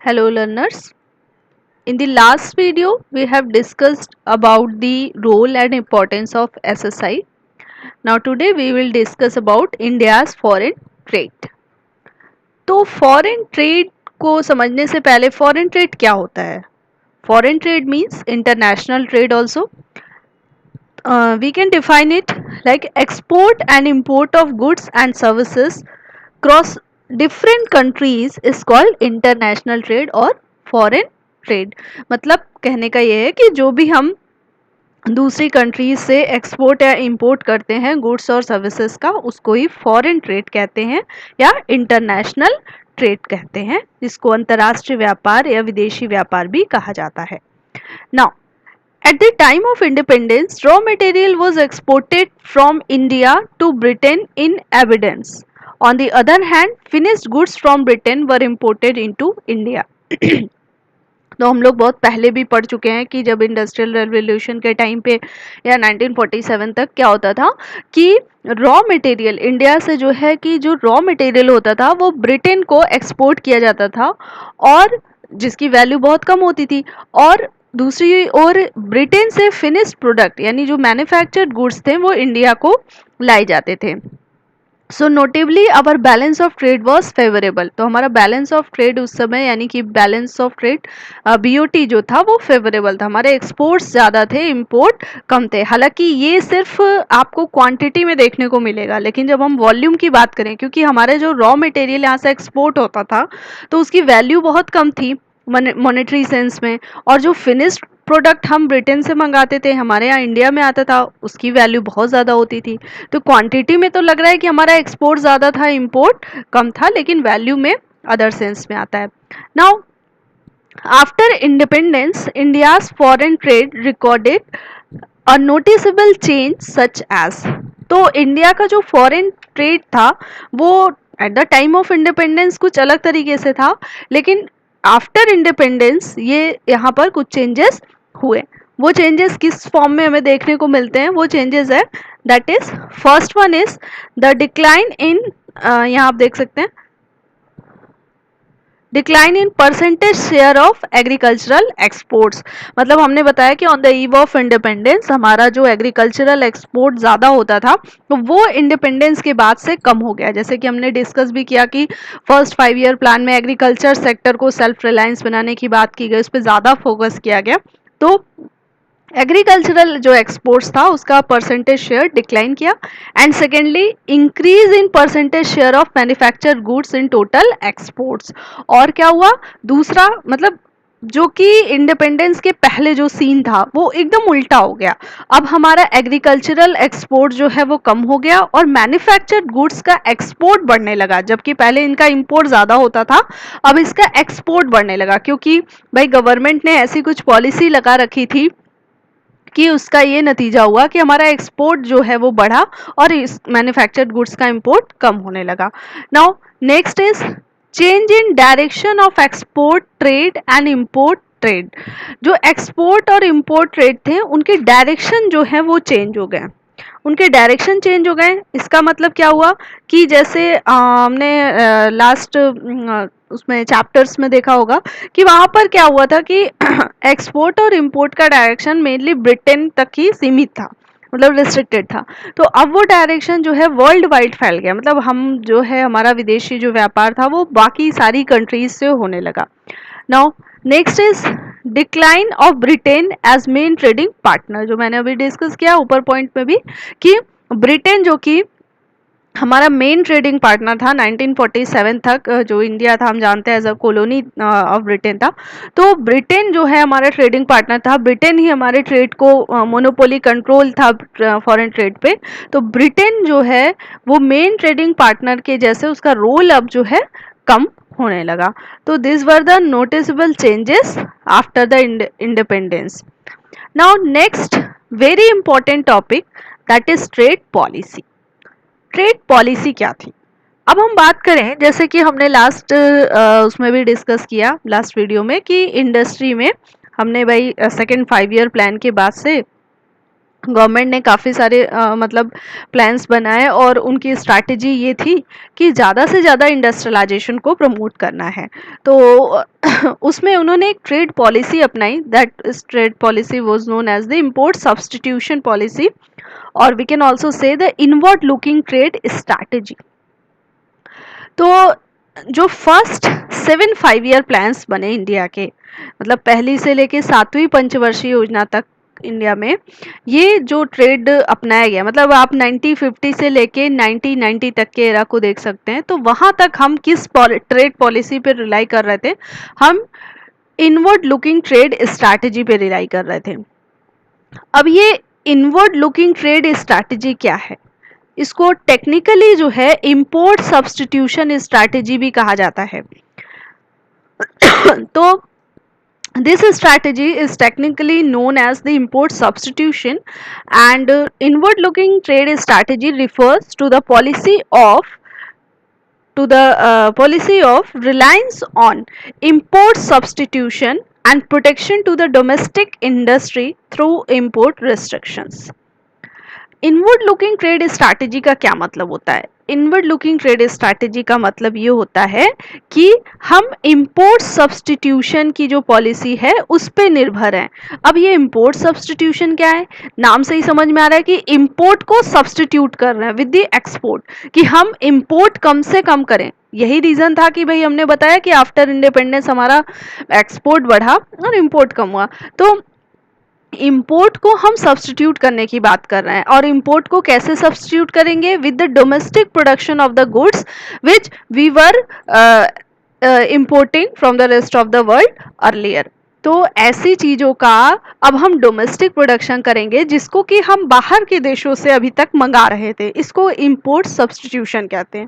Hello learners. In the last video, we have discussed about the role and importance of SSI. Now today we will discuss about India's foreign trade. तो foreign trade को समझने से पहले foreign trade क्या होता है? Foreign trade means international trade also. We can define it like export and import of goods and services across different countries is called international trade और foreign trade. मतलब कहने का ये है कि जो भी हम दूसरी कंट्रीज से एक्सपोर्ट या इंपोर्ट करते हैं गुड्स और सर्विसेज का, उसको ही फॉरेन ट्रेड कहते हैं या इंटरनेशनल ट्रेड कहते हैं, जिसको अंतर्राष्ट्रीय व्यापार या विदेशी व्यापार भी कहा जाता है. Now at the time of independence, raw material was exported from India to Britain in abundance. On the other hand, finished goods from Britain were imported into India. तो हम लोग बहुत पहले भी पढ़ चुके हैं कि जब इंडस्ट्रियल रेवोल्यूशन के टाइम पे या 1947 तक क्या होता था कि रॉ मटेरियल इंडिया से जो है कि जो रॉ मटेरियल होता था वो ब्रिटेन को एक्सपोर्ट किया जाता था, और जिसकी वैल्यू बहुत कम होती थी, और दूसरी ओर ब्रिटेन से फिनिश्ड प्रोडक्ट यानी जो मैन्युफैक्चर्ड गुड्स थे वो इंडिया को लाए जाते थे. So notably our balance of trade was favourable. तो हमारा बैलेंस ऑफ ट्रेड उस समय यानी कि बैलेंस ऑफ ट्रेड बीओटी जो था वो फेवरेबल था. हमारे एक्सपोर्ट्स ज़्यादा थे, इंपोर्ट कम थे. हालांकि ये सिर्फ आपको क्वांटिटी में देखने को मिलेगा, लेकिन जब हम वॉल्यूम की बात करें, क्योंकि हमारे जो रॉ मटेरियल यहाँ से एक्सपोर्ट होता था तो उसकी वैल्यू बहुत कम थी मॉनेटरी सेंस में, और जो फिनिश्ड प्रोडक्ट हम ब्रिटेन से मंगाते थे, हमारे यहाँ इंडिया में आता था, उसकी वैल्यू बहुत ज़्यादा होती थी. तो क्वांटिटी में तो लग रहा है कि हमारा एक्सपोर्ट ज़्यादा था, इंपोर्ट कम था, लेकिन वैल्यू में अदर सेंस में आता है. Now after independence India's foreign trade recorded a noticeable change such as. तो इंडिया का जो फॉरेन ट्रेड था वो at the time of independence कुछ अलग तरीके से था, लेकिन आफ्टर इंडिपेंडेंस ये यहाँ पर कुछ चेंजेस हुए. वो चेंजेस किस फॉर्म में हमें देखने को मिलते हैं? वो चेंजेस है, that is first one is the decline in, यहाँ आप देख सकते हैं, decline in percentage share of agricultural exports. मतलब हमने बताया कि on the eve of independence हमारा जो एग्रीकल्चरल एक्सपोर्ट ज़्यादा होता था तो वो इंडिपेंडेंस के बाद से कम हो गया. जैसे कि हमने डिस्कस भी किया कि फर्स्ट 5 ईयर प्लान में एग्रीकल्चर सेक्टर को सेल्फ रिलायंस बनाने की बात की गई, उस पर ज़्यादा फोकस किया गया. तो एग्रीकल्चरल जो एक्सपोर्ट्स था उसका परसेंटेज शेयर डिक्लाइन किया. And secondly increase in percentage share of manufactured goods in total exports. और क्या हुआ दूसरा, मतलब जो कि इंडिपेंडेंस के पहले जो सीन था वो एकदम उल्टा हो गया. अब हमारा एग्रीकल्चरल एक्सपोर्ट जो है वो कम हो गया और मैन्युफैक्चर्ड गुड्स का एक्सपोर्ट बढ़ने लगा. जबकि पहले इनका इंपोर्ट ज़्यादा होता था, अब इसका एक्सपोर्ट बढ़ने लगा, क्योंकि भाई गवर्नमेंट ने ऐसी कुछ पॉलिसी लगा रखी थी कि उसका ये नतीजा हुआ कि हमारा एक्सपोर्ट जो है वो बढ़ा और इस मैन्युफैक्चर्ड गुड्स का इंपोर्ट कम होने लगा. Now next is change in direction of export trade and import trade. जो एक्सपोर्ट और इंपोर्ट ट्रेड थे उनके डायरेक्शन जो है वो चेंज हो गए, उनके डायरेक्शन चेंज हो गए. इसका मतलब क्या हुआ कि जैसे हमने लास्ट उसमें चैप्टर्स में देखा होगा कि वहाँ पर क्या हुआ था कि एक्सपोर्ट और इंपोर्ट का डायरेक्शन मेनली ब्रिटेन तक ही सीमित था, मतलब रिस्ट्रिक्टेड था. तो अब वो डायरेक्शन जो है वर्ल्ड वाइड फैल गया, मतलब हम जो है हमारा विदेशी जो व्यापार था वो बाकी सारी कंट्रीज से होने लगा. Now next is decline of Britain as main trading partner. जो मैंने अभी डिस्कस किया ऊपर पॉइंट में भी कि ब्रिटेन जो कि हमारा मेन ट्रेडिंग पार्टनर था 1947 तक, जो इंडिया था हम जानते हैं as a colony of Britain था. तो ब्रिटेन जो है हमारा ट्रेडिंग पार्टनर था, ब्रिटेन ही हमारे ट्रेड को मोनोपोली कंट्रोल था फॉरेन ट्रेड पे. तो ब्रिटेन जो है वो मेन ट्रेडिंग पार्टनर के जैसे उसका रोल अब जो है कम होने लगा. तो this were the noticeable changes after the independence. Now next very important topic that is trade policy. Trade policy क्या थी? अब हम बात करें, जैसे कि हमने लास्ट उसमें भी डिस्कस किया लास्ट वीडियो में कि इंडस्ट्री में हमने भाई सेकेंड 5 ईयर प्लान के बाद से गवर्नमेंट ने काफ़ी सारे मतलब प्लान्स बनाए और उनकी स्ट्रैटेजी ये थी कि ज़्यादा से ज़्यादा इंडस्ट्रियलाइजेशन को प्रमोट करना है। तो उसमें उन्होंने एक ट्रेड पॉलिसी अपनाई, that trade policy was known as the import substitution policy, और we can also say the inward looking trade strategy. तो जो फर्स्ट 7 5 ईयर प्लान्स बने इंडिया के, मतलब पहली से लेके 7वीं पंचवर्षीय योजना तक इंडिया में ये जो ट्रेड अपनाया गया, मतलब आप 1950 से लेके 1990 तक के एरा को देख सकते हैं। तो वहां तक हम किस ट्रेड पॉलिसी पे रिलाई कर रहे थे? हम इनवर्ड लुकिंग ट्रेड स्ट्रैटेजी पे रिलाई कर रहे थे। अब ये इनवर्ड लुकिंग ट्रेड स्ट्रैटेजी क्या है? इसको टेक्निकली जो है इंपोर्ट सब्स्टिट्यूशन स्ट्रैटेजी भी कहा जाता है। तो this strategy is technically known as the import substitution, and inward looking trade strategy refers to the policy of reliance on import substitution and protection to the domestic industry through import restrictions. Inward looking trade strategy का क्या मतलब होता है? Inward looking trade strategy का मतलब ये होता है कि हम इंपोर्ट सब्स्टिट्यूशन की जो पॉलिसी है उस पे निर्भर हैं। अब ये इंपोर्ट सब्स्टिट्यूशन क्या है? नाम से ही समझ में आ रहा है कि इंपोर्ट को सब्स्टिट्यूट कर रहे हैं विद द एक्सपोर्ट, कि हम इंपोर्ट कम से कम करें। यही रीजन था कि भाई हमने बताया कि आफ्टर इंडिपेंडेंस हमारा एक्सपोर्ट बढ़ा और इंपोर्ट कम हुआ। तो इंपोर्ट को हम सब्स्टिट्यूट करने की बात कर रहे हैं, और इंपोर्ट को कैसे सब्स्टिट्यूट करेंगे? With the domestic production of the goods which we were importing from the rest of the world earlier. तो ऐसी चीजों का अब हम डोमेस्टिक प्रोडक्शन करेंगे जिसको कि हम बाहर के देशों से अभी तक मंगा रहे थे, इसको इंपोर्ट सब्स्टिट्यूशन कहते हैं।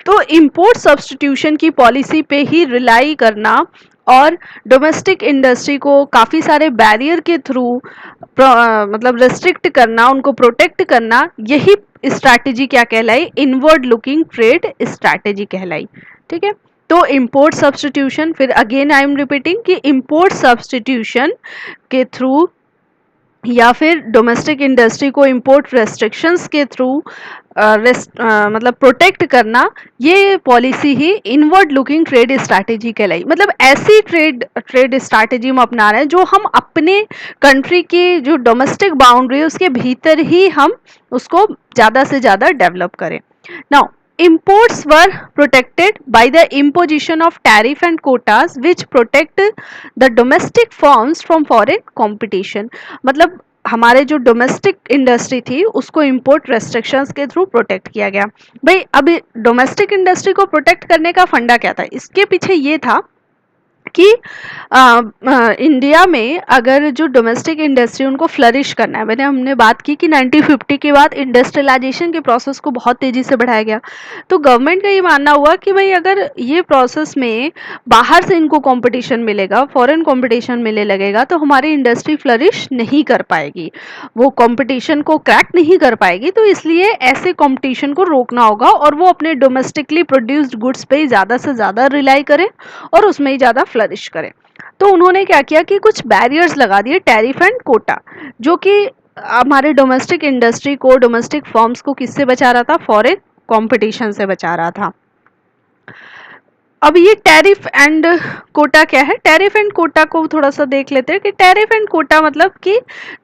तो इंपोर्ट सब्स्टिट्यूशन की पॉलिसी पे ही रिलाई करना और डोमेस्टिक इंडस्ट्री को काफ़ी सारे बैरियर के थ्रू मतलब रेस्ट्रिक्ट करना, उनको प्रोटेक्ट करना, यही स्ट्रैटेजी क्या कहलाई? इनवर्ड लुकिंग ट्रेड स्ट्रैटेजी कहलाई। ठीक है, तो इंपोर्ट सब्स्टिट्यूशन, फिर अगेन आई एम रिपीटिंग कि इंपोर्ट सब्स्टिट्यूशन के थ्रू या फिर डोमेस्टिक इंडस्ट्री को इंपोर्ट रेस्ट्रिक्शंस के थ्रू मतलब प्रोटेक्ट करना, ये पॉलिसी ही इनवर्ड लुकिंग ट्रेड स्ट्रैटेजी कहलाई। मतलब ऐसी ट्रेड स्ट्रैटेजी हम अपना रहे हैं जो हम अपने कंट्री की जो डोमेस्टिक बाउंड्री है उसके भीतर ही हम उसको ज़्यादा से ज़्यादा डेवलप करें। Now imports were protected by the imposition of tariff and quotas which protect the domestic firms from foreign competition। मतलब हमारे जो डोमेस्टिक इंडस्ट्री थी उसको इंपोर्ट रेस्ट्रिक्शंस के थ्रू प्रोटेक्ट किया गया। भाई अभी डोमेस्टिक इंडस्ट्री को प्रोटेक्ट करने का फंडा क्या था? इसके पीछे ये था कि इंडिया में अगर जो डोमेस्टिक इंडस्ट्री उनको फ्लरिश करना है, हमने बात की कि 1950 के बाद इंडस्ट्रियलाइजेशन के प्रोसेस को बहुत तेज़ी से बढ़ाया गया। तो गवर्नमेंट का ये मानना हुआ कि भाई अगर ये प्रोसेस में बाहर से इनको कंपटीशन मिलेगा, फॉरेन कंपटीशन मिलने लगेगा, तो हमारी इंडस्ट्री फ्लरिश नहीं कर पाएगी, वो कंपटीशन को क्रैक नहीं कर पाएगी। तो इसलिए ऐसे कंपटीशन को रोकना होगा और वो अपने डोमेस्टिकली प्रोड्यूस्ड गुड्स पे ही ज़्यादा से ज़्यादा रिलाई करें और उसमें ही ज़्यादा फ्लरिश करें। तो उन्होंने क्या किया कि कुछ बैरियर्स लगा दिए, टैरिफ एंड कोटा, जो कि हमारे डोमेस्टिक इंडस्ट्री को, डोमेस्टिक फर्म्स को किससे बचा रहा था? फॉरेन कंपटीशन से बचा रहा था। अब ये टैरिफ एंड कोटा क्या है? टैरिफ एंड कोटा को थोड़ा सा देख लेते हैं कि टैरिफ एंड कोटा मतलब कि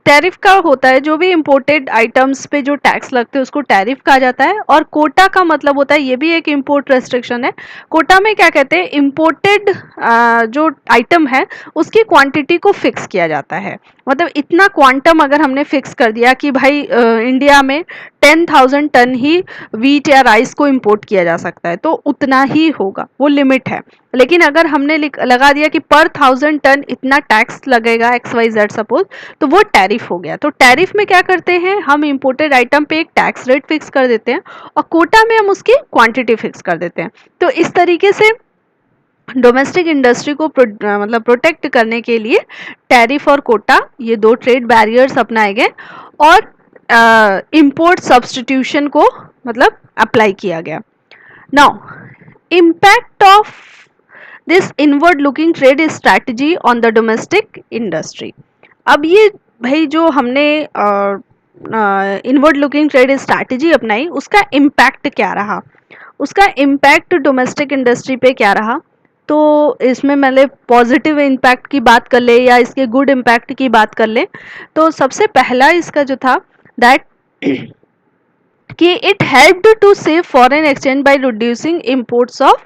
टैरिफ का होता है जो भी इंपोर्टेड आइटम्स पे जो टैक्स लगते हैं उसको टैरिफ कहा जाता है, और कोटा का मतलब होता है, ये भी एक इंपोर्ट रेस्ट्रिक्शन है। कोटा में क्या कहते हैं? इंपोर्टेड जो आइटम है उसकी क्वांटिटी को फिक्स किया जाता है। मतलब इतना क्वांटम अगर हमने फिक्स कर दिया कि भाई इंडिया में 10,000 टन ही वीट या राइस को इंपोर्ट किया जा सकता है, तो उतना ही होगा, वो लिमिट है। लेकिन अगर हमने लगा दिया कि पर 1000 टन इतना टैक्स लगेगा XYZ सपोज, तो वो टैरिफ हो गया। तो टैरिफ में क्या करते हैं? हम इंपोर्टेड आइटम पे एक टैक्स रेट फिक्स कर देते हैं और कोटा में हम उसकी क्वांटिटी फिक्स कर देते हैं। तो इस तरीके से डोमेस्टिक इंडस्ट्री को मतलब प्रोटेक्ट करने के लिए टैरिफ और कोटा, ये दो ट्रेड बैरियर्स अपनाए गए और इंपोर्ट सब्स्टिट्यूशन को मतलब अप्लाई किया गया। Now impact of this inward looking trade strategy on the domestic industry. अब ये भाई जो हमने इनवर्ड लुकिंग ट्रेड स्ट्रैटेजी अपनाई, उसका इम्पैक्ट क्या रहा, उसका इम्पैक्ट डोमेस्टिक इंडस्ट्री पे क्या रहा। तो इसमें मैंने पॉजिटिव इम्पैक्ट की बात कर ले या इसके गुड इम्पैक्ट की बात कर ले, तो सबसे पहला इसका जो था दैट कि it helped to save foreign exchange by reducing imports of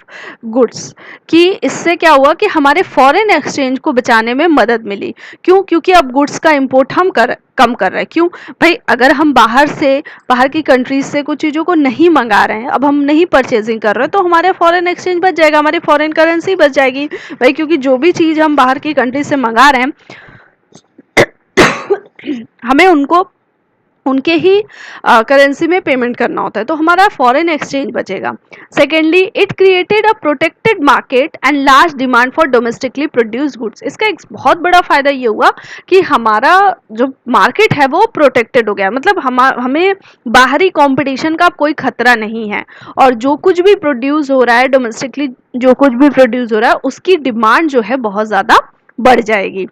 goods, कि इससे क्या हुआ कि हमारे फॉरेन एक्सचेंज को बचाने में मदद मिली। क्यों? क्योंकि अब गुड्स का इंपोर्ट हम कम कर रहे हैं। क्यों भाई? अगर हम बाहर की कंट्रीज से कुछ चीज़ों को नहीं मंगा रहे हैं, अब हम नहीं परचेजिंग कर रहे हैं, तो हमारे फॉरेन एक्सचेंज बच जाएगा, हमारी फॉरेन करेंसी बच जाएगी भाई, क्योंकि जो भी चीज़ हम बाहर की कंट्री से मंगा रहे हैं हमें उनके ही करेंसी में पेमेंट करना होता है, तो हमारा फॉरेन एक्सचेंज बचेगा। Secondly, it created a protected market and large demand for domestically produced goods. इसका एक बहुत बड़ा फायदा ये हुआ कि हमारा जो मार्केट है वो प्रोटेक्टेड हो गया, मतलब हमें बाहरी कंपटीशन का कोई खतरा नहीं है, और जो कुछ भी प्रोड्यूस हो रहा है डोमेस्टिकली, जो कुछ भी प्रोड्यूस हो रहा है उसकी डिमांड जो है बहुत ज़्यादा बढ़ जाएगी।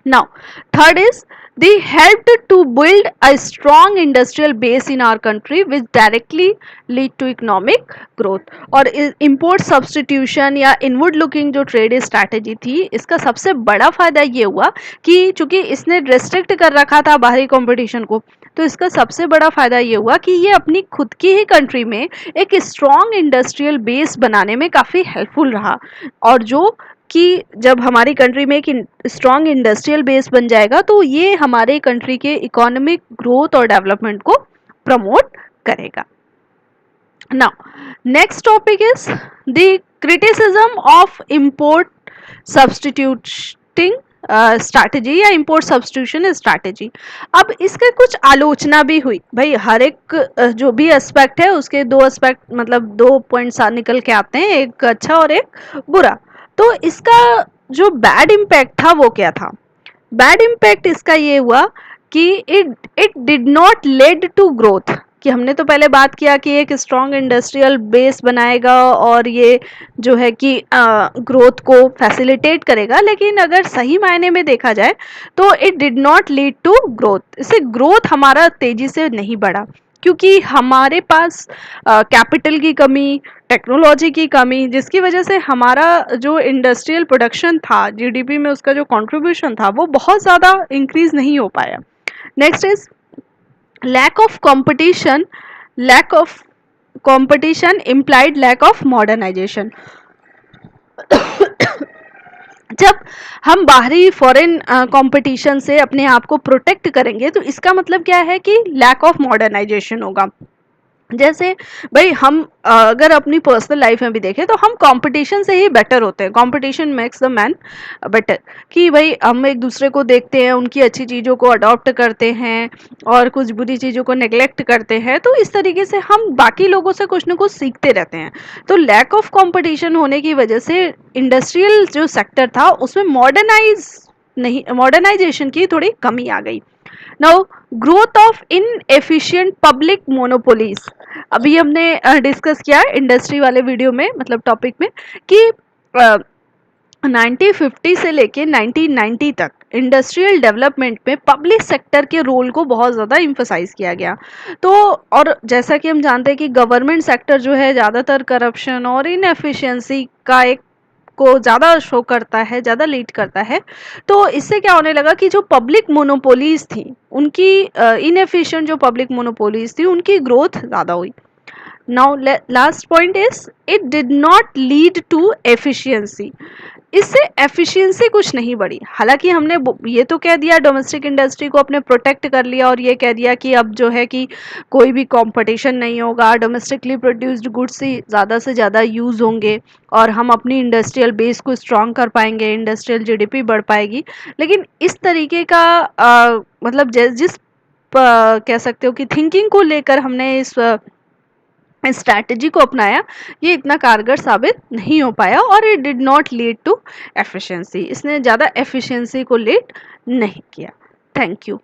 Now, third is they helped to build a strong industrial base in our country which directly lead to economic growth। और import substitution या inward looking जो trade strategy थी, इसका सबसे बड़ा फायदा ये हुआ कि चूंकि इसने restrict कर रखा था बाहरी competition को, तो इसका सबसे बड़ा फायदा ये हुआ कि ये अपनी खुद की ही कंट्री में एक स्ट्रॉन्ग इंडस्ट्रियल बेस बनाने में काफ़ी हेल्पफुल रहा। और जो कि जब हमारी कंट्री में एक स्ट्रॉन्ग इंडस्ट्रियल बेस बन जाएगा तो ये हमारे कंट्री के इकोनॉमिक ग्रोथ और डेवलपमेंट को प्रमोट करेगा। Now next topic is the criticism of import substituting strategy या इंपोर्ट सब्स्टिट्यूशन स्ट्रैटेजी। अब इसके कुछ आलोचना भी हुई भाई, हर एक जो भी एस्पेक्ट है उसके दो एस्पेक्ट, मतलब दो पॉइंट्स निकल के आते हैं, एक अच्छा और एक बुरा। तो इसका जो बैड इम्पैक्ट था वो क्या था? बैड इम्पैक्ट इसका ये हुआ कि it did not lead to growth, कि हमने तो पहले बात किया कि एक स्ट्रॉन्ग इंडस्ट्रियल बेस बनाएगा और ये जो है कि ग्रोथ को फैसिलिटेट करेगा, लेकिन अगर सही मायने में देखा जाए तो it did not lead to growth. इससे ग्रोथ हमारा तेजी से नहीं बढ़ा, क्योंकि हमारे पास कैपिटल की कमी, टेक्नोलॉजी की कमी, जिसकी वजह से हमारा जो इंडस्ट्रियल प्रोडक्शन था, जीडीपी में उसका जो कंट्रीब्यूशन था वो बहुत ज़्यादा इंक्रीज नहीं हो पाया। Next is lack of competition, lack of competition implied lack of modernization। जब हम बाहरी फॉरेन कंपटीशन से अपने आप को प्रोटेक्ट करेंगे तो इसका मतलब क्या है कि लैक ऑफ मॉडर्नाइजेशन होगा। जैसे भाई हम अगर अपनी पर्सनल लाइफ में भी देखें तो हम कंपटीशन से ही बेटर होते हैं, competition makes the man better, कि भाई हम एक दूसरे को देखते हैं, उनकी अच्छी चीज़ों को अडॉप्ट करते हैं और कुछ बुरी चीज़ों को नेग्लेक्ट करते हैं, तो इस तरीके से हम बाकी लोगों से कुछ ना कुछ सीखते रहते हैं। तो लैक ऑफ कंपटीशन होने की वजह से इंडस्ट्रियल जो सेक्टर था उसमें मॉडर्नाइजेशन की थोड़ी कमी आ गई। Now growth of inefficient public monopolies, अभी हमने डिस्कस किया इंडस्ट्री वाले वीडियो में, मतलब टॉपिक में, कि 1950 से लेके 1990 तक इंडस्ट्रियल डेवलपमेंट में पब्लिक सेक्टर के रोल को बहुत ज़्यादा इम्फसाइज किया गया। तो और जैसा कि हम जानते हैं कि गवर्नमेंट सेक्टर जो है ज़्यादातर करप्शन और इनएफिशिएंसी का एक को ज़्यादा शो करता है, ज़्यादा लीड करता है। तो इससे क्या होने लगा कि जो पब्लिक मोनोपोलीज थी उनकी इनएफिशिएंट जो पब्लिक मोनोपोलीज थी उनकी ग्रोथ ज़्यादा हुई। Now last point is it did not lead to efficiency, इससे एफिशिएंसी कुछ नहीं बढ़ी। हालांकि हमने ये तो कह दिया डोमेस्टिक इंडस्ट्री को अपने प्रोटेक्ट कर लिया और ये कह दिया कि अब जो है कि कोई भी कंपटीशन नहीं होगा, डोमेस्टिकली प्रोड्यूस्ड गुड्स ही ज़्यादा से ज़्यादा यूज़ होंगे और हम अपनी इंडस्ट्रियल बेस को स्ट्रॉन्ग कर पाएंगे, इंडस्ट्रियल जीडीपी बढ़ पाएगी। लेकिन इस तरीके का मतलब जिस कह सकते हो कि थिंकिंग को लेकर हमने इस स्ट्रैटेजी को अपनाया, ये इतना कारगर साबित नहीं हो पाया और it did not lead to efficiency, इसने ज़्यादा एफिशिएंसी को लीड नहीं किया। Thank you.